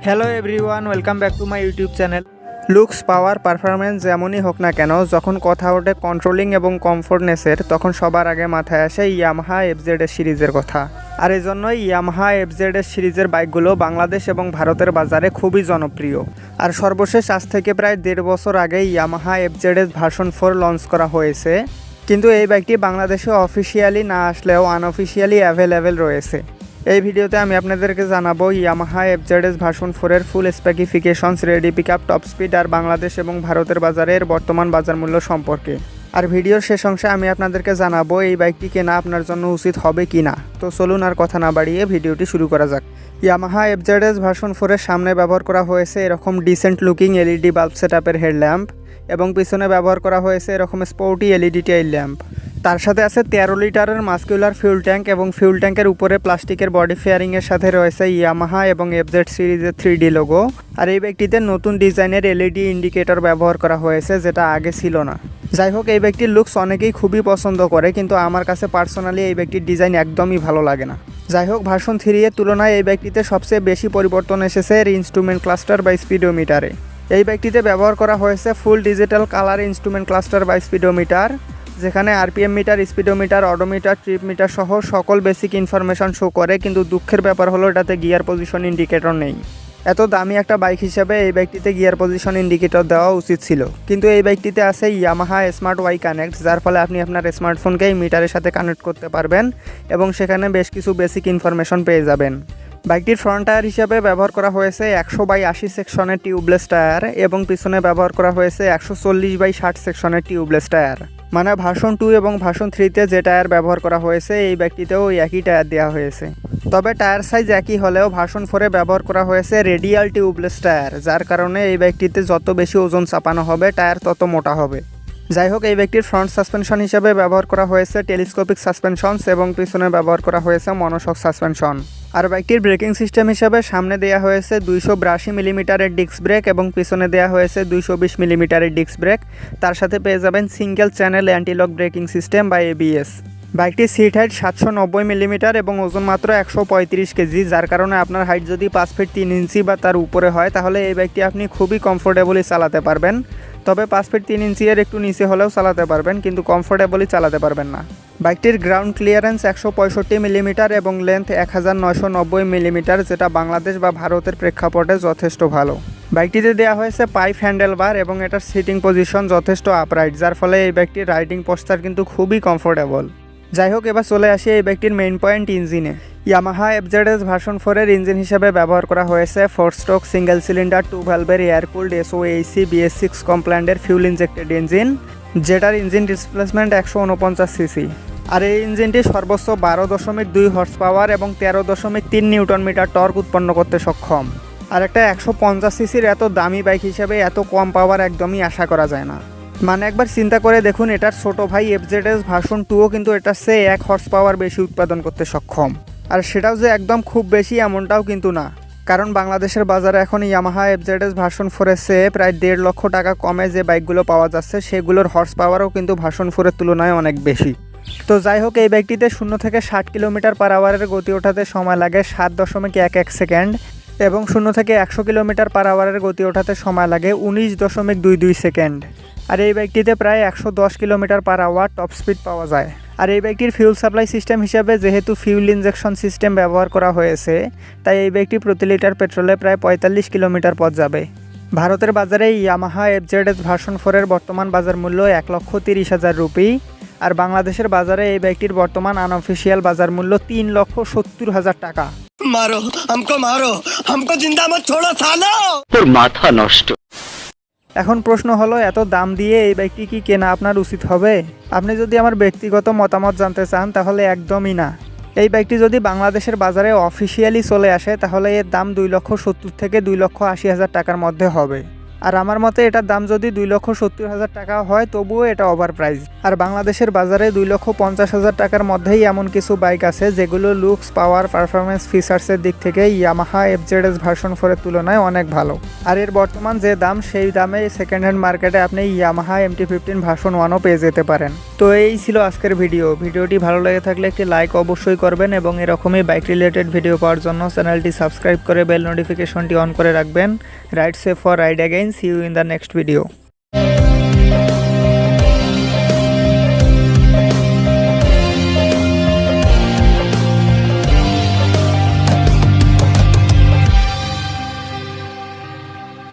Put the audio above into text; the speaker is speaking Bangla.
Hello everyone, welcome back to my YouTube channel. Looks, power, performance যেমনই হোক না কেন, যখন কথা ওঠে কন্ট্রোলিং এবং কমফোর্টনেসের, তখন সবার আগে মাথায় আসে ইয়ামাহা এফজেডএস সিরিজের কথা। আর এই জন্যই ইয়ামাহা এফজেডএস সিরিজের বাইকগুলো বাংলাদেশ এবং ভারতের বাজারে খুবই জনপ্রিয়। আর সর্বশেষ আজ থেকে প্রায় 1.5 বছর আগে ইয়ামাহা এফজেডএস ভার্সন 4 লঞ্চ করা হয়েছে, কিন্তু এই বাইকটি বাংলাদেশে অফিসিয়ালি না আসলেও আনঅফিসিয়ালি অ্যাভেলেবেল রয়েছে। এই ভিডিওতে আমি আপনাদেরকে জানাবো ইয়ামাহা এফজেডএস ভার্সন 4-এর full specifications, ready pickup, top speed আর বাংলাদেশ এবং ভারতের বাজারের বর্তমান বাজার মূল্য সম্পর্কে। আর ভিডিওর শেষ অংশে আমি আপনাদেরকে জানাবো এই বাইকটি কেনা আপনার জন্য উচিত হবে কি না। তো চলুন আর কথা না বাড়িয়ে ভিডিওটি শুরু করা যাক। ইয়ামাহা এফজেডএস ভার্সন 4-এর সামনে ব্যবহার করা হয়েছে এরকম ডিসেন্ট লুকিং এলইডি বাল্ব সেটআপের হেডল্যাম্প এবং পিছনে ব্যবহার করা হয়েছে এরকম স্পোর্টি এলইডি টেইল ল্যাম্প। তার সাথে আছে 13 লিটারের মাস্কুলার ফিউল ট্যাঙ্ক এবং ফিউল ট্যাঙ্কের উপরে প্লাস্টিকের বডি ফেয়ারিংয়ের সাথে রয়েছে ইয়ামাহা এবং এফজেড সিরিজের 3D লোগো। আর এই বাইকটিতে নতুন ডিজাইনের এলইডি ইন্ডিকেটর ব্যবহার করা হয়েছে, যেটা আগে ছিল না। যাই হোক, এই বাইকটির লুকস অনেকেই খুবই পছন্দ করে, কিন্তু আমার কাছে পার্সোনালি এই বাইকটির ডিজাইন একদমই ভালো লাগে না। যাই হোক, ভার্সন 3 এর তুলনায় এই বাইকটিতে সবচেয়ে বেশি পরিবর্তন এসেছে এর ইনস্ট্রুমেন্ট ক্লাস্টার বা স্পিডোমিটারে। এই বাইকটিতে ব্যবহার করা হয়েছে full digital colour instrument cluster বা স্পিডোমিটার, যেখানে RPM meter, speedometer, odometer, trip meter সহ সকল বেসিক ইনফরমেশন শো করে, কিন্তু দুঃখের ব্যাপার হলো এটাতে গিয়ার পজিশন ইন্ডিকেটর নেই। এত দামি একটা বাইক হিসেবে এই বাইকটিতে গিয়ার পজিশন ইন্ডিকেটর দেওয়া উচিত ছিল, কিন্তু এই বাইকটিতে আছে ইয়ামাহা স্মার্ট ওয়াই কানেক্ট, যার ফলে আপনি আপনার স্মার্টফোনকে এই মিটারের সাথে কানেক্ট করতে পারবেন এবং সেখানে বেশ কিছু বেসিক ইনফরমেশন পেয়ে যাবেন। বাইকটির ফ্রন্ট টায়ার হিসাবে ব্যবহার করা হয়েছে 100/80 সেকশনের টিউবলেস টায়ার এবং পিছনে ব্যবহার করা হয়েছে 140/60 সেকশনের টিউবলেস টায়ার। মানে ভার্সন 2 এবং ভার্সন 3-তে যে টায়ার ব্যবহার করা হয়েছে এই বাইকটিতেও একই টায়ার দেওয়া হয়েছে। তবে টায়ার সাইজ একই হলেও ভার্সন 4-এ ব্যবহার করা হয়েছে রেডিয়াল টিউবলেস টায়ার, যার কারণে এই বাইকটিতে যত বেশি ওজন চাপানো হবে টায়ার তত মোটা হবে। যাই হোক, এই বাইকটির ফ্রন্ট সাসপেনশন হিসাবে ব্যবহার করা হয়েছে টেলিস্কোপিক সাসপেনশনস এবং পিছনে ব্যবহার করা হয়েছে মনোশক সাসপেনশন। আর বাইকটির ব্রেকিং সিস্টেম হিসাবে সামনে দেওয়া হয়েছে 282 মিলিমিটারের ডিস্ক ব্রেক এবং পিছনে দেওয়া হয়েছে 220 মিলিমিটারের ডিস্ক ব্রেক। তার সাথে পেয়ে যাবেন single channel anti-lock braking system বা এবিএস। বাইকটির সিট হাইট 790 মিলিমিটার এবং ওজন মাত্র 135 কেজি, যার কারণে আপনার হাইট যদি 5 ফিট 3 ইঞ্চি বা তার উপরে হয় তাহলে এই বাইকটি আপনি খুবই কমফোর্টেবলি চালাতে পারবেন। তবে 5 ফিট 3 ইঞ্চি এর একটু নিচে হলেও চালাতে পারবেন, কিন্তু কমফোর্টেবলি চালাতে পারবেন না। বাইকটির গ্রাউন্ড ক্লিয়ারেন্স 165 মিলিমিটার এবং লেন্থ 1990 মিলিমিটার, যেটা বাংলাদেশ বা ভারতের প্রেক্ষাপটে যথেষ্ট ভালো। বাইকটিতে দেওয়া হয়েছে পাইপ হ্যান্ডেল বার এবং এটার সিটিং পজিশন যথেষ্ট আপরাইট, যার ফলে এই বাইকটির রাইডিং পোস্টার কিন্তু খুবই কমফোর্টেবল। যাই হোক, এবার চলে আসি এই বাইকটির মেইন পয়েন্ট, ইঞ্জিনে। ইয়ামাহা এফজেডএস ভার্সন 4-এর ইঞ্জিন হিসেবে ব্যবহার করা হয়েছে 4 স্ট্রোক সিঙ্গেল সিলিন্ডার 2 ভ্যালভের এয়ার কুলড SOAC BS6 কমপ্ল্যান্ডের ফিউল ইনজেক্টেড ইঞ্জিন, যেটার ইঞ্জিন ডিসপ্লেসমেন্ট 149 সিসি। আর এই ইঞ্জিনটি সর্বোচ্চ 12.2 হর্স পাওয়ার এবং 13.3 নিউটন মিটার টর্ক উৎপন্ন করতে সক্ষম। আর একটা 150 সিসির এত দামি বাইক হিসেবে এত কম পাওয়ার একদমই আশা করা যায় না। মানে একবার চিন্তা করে দেখুন, এটার ছোট ভাই এফজেডএস ভার্সন 2ও কিন্তু এটার চেয়ে 1 হর্স পাওয়ার বেশি উৎপাদন করতে সক্ষম। আর সেটাও যে একদম খুব বেশি এমনটাও কিন্তু না, কারণ বাংলাদেশের বাজারে এখন ইয়ামাহা এফজেডএস ভার্সন 4-এর চেয়ে প্রায় 1.5 লক্ষ টাকা কমে যে বাইকগুলো পাওয়া যাচ্ছে সেগুলোর হর্স পাওয়ারও কিন্তু ভার্সন 4-এর তুলনায় অনেক বেশি। তো যাই হোক, এই বাইকটিতে 0 থেকে 60 কিলোমিটার পার আওয়ারের গতি ওঠাতে সময় লাগে 7.11 সেকেন্ড এবং 0 থেকে 100 কিলোমিটার পার আওয়ারের গতি ওঠাতে সময় লাগে 19.22 সেকেন্ড। আর এই বাইকটিতে প্রায় 110 kilometre per hour top speed পাওয়া যায়। আর এই বাইকটির ফিউল সাপ্লাই সিস্টেম হিসাবে যেহেতু ফিউল ইনজেকশন সিস্টেম ব্যবহার করা হয়েছে, তাই এই বাইকটি প্রতি লিটার পেট্রোলে প্রায় 45 কিলোমিটার পথ যাবে। ভারতের বাজারে ইয়ামাহা এফজেডএস ভার্সন 4-এর বর্তমান বাজার মূল্য 1,30,000 রুপি। আর বাংলাদেশের বাজারে এই বাইকটির বর্তমান আনঅফিসিয়াল বাজার মূল্য 3,70,000 টাকা। মারো হামকো জিন্দা মত ছোড়ো সালো। তোর মাথা নষ্ট। এখন প্রশ্ন হলো, এত দাম দিয়ে এই বাইকটি কি কেনা আপনার উচিত হবে? আপনি যদি আমার ব্যক্তিগত মতামত জানতে চান তাহলে একদমই না। এই বাইকটি যদি বাংলাদেশের বাজারে অফিসিয়ালি চলে আসে তাহলে এর দাম 2,70,000 থেকে 2,80,000 টাকার মধ্যে হবে। আর আমার মতে এটার দাম যদি 2,70,000 টাকা হয় তবুও এটা ওভার প্রাইস। আর বাংলাদেশের বাজারে 2,50,000 টাকার মধ্যেই এমন কিছু বাইক আছে যেগুলো লুকস, পাওয়ার, পারফরমেন্স, ফিচার্সের দিক থেকে ইয়ামাহা এফজেডএস ভার্সন 4 এর তুলনায় অনেক ভালো। আর এর বর্তমান যে দাম সেই দামে সেকেন্ড হ্যান্ড মার্কেটে আপনি ইয়ামাহা MT-15 ভার্সন 1ও পেয়ে যেতে পারেন। তো এই ছিল আজকের ভিডিওটি ভালো লেগে থাকলে একটি লাইক অবশ্যই করবেন এবং এরকমই বাইক রিলেটেড ভিডিও পাওয়ার জন্য চ্যানেলটি সাবস্ক্রাইব করে বেল নোটিফিকেশনটি অন করে রাখবেন। Ride safe for ride again, see you in the next video.